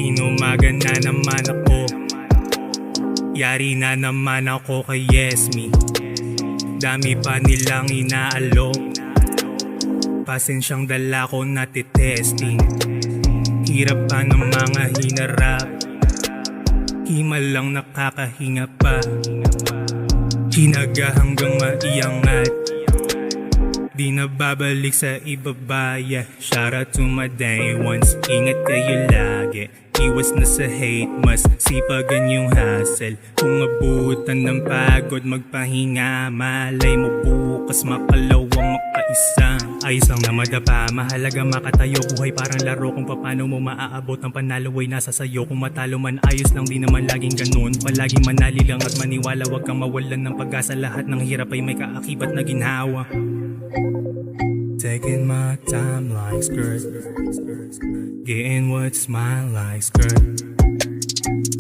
Inumaga na naman ako, yari na naman ako kay Yesme. Dami pa nilang inaalok, pasensyang dala ko natitesting. Hirap pa ng mga hinarap, himal lang nakakahinga pa. Hinaga hanggang maiangat, di na babalik sa ibabaya. Shout out to my day ones, ingat kayo lagi. Iwas na sa hate, mas sipagan yung hassle. Kung abutan ng pagod, magpahinga. Malay mo bukas makalawang makaisa. Ayos lang na madapa, mahalaga makatayo. Buhay parang laro, kung paano mo maaabot ang panalo ay nasa sayo. Kung matalo man ayos lang, di naman laging ganun. Palaging manali lang at maniwala, wag kang mawalan ng pag-asa. Lahat ng hirap ay may kaakibat na ginhawa. Taking my time like skirt, getting what's mine like skirt.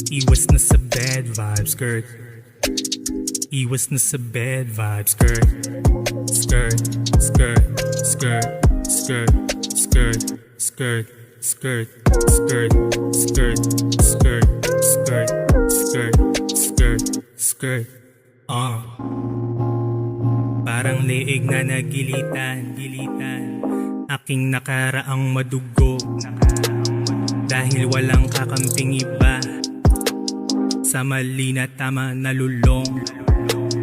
Iwas na sa bad vibes skirt, iwas na sa bad vibes skirt. Skirt, skirt, skirt, skirt, skirt, skirt, skirt, skirt, skirt, skirt, skirt, skirt, skirt, skirt. Parang leeg na nagilitan, aking nakaraang madugo. Dahil walang kakamping iba, sa mali na tama nalulong.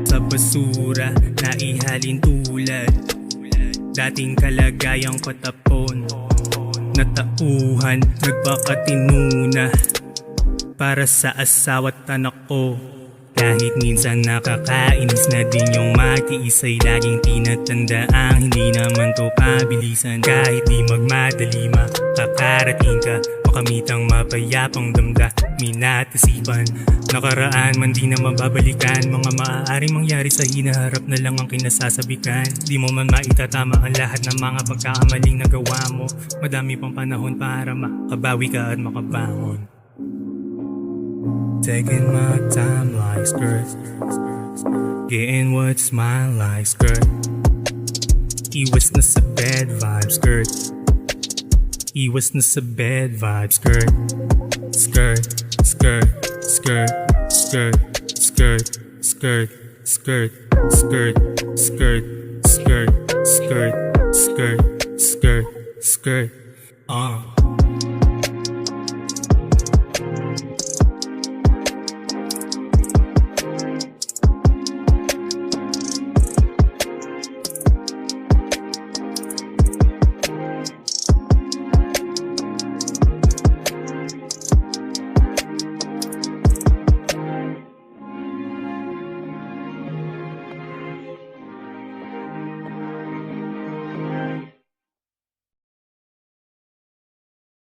Sa basura na ihalin tulad, dating kalagayang patapon. Natauhan, nagpakatinuna, para sa asawa't anak ko. Kahit minsan nakakainis na din yung magtiis, ay laging tinatandaang hindi naman to pabilisan. Kahit di magmadali makakarating ka, makamitang mapayapang damdamin at isipan. Nakaraan man di na mababalikan, mga maaaring mangyari sa hinaharap na lang ang kinasasabikan. Di mo man maitatama ang lahat ng mga pagkakamaling nagawa mo. Madami pang panahon para makabawi ka at makabangon. Taking my time like skirt, getting what's mine like skirt. Iwas na sa bad vibes skirt, iwas na sa bad vibes skirt. Skirt, skirt, skirt, skirt, skirt, skirt, skirt, skirt, skirt, skirt, skirt, skirt, skirt, skirt.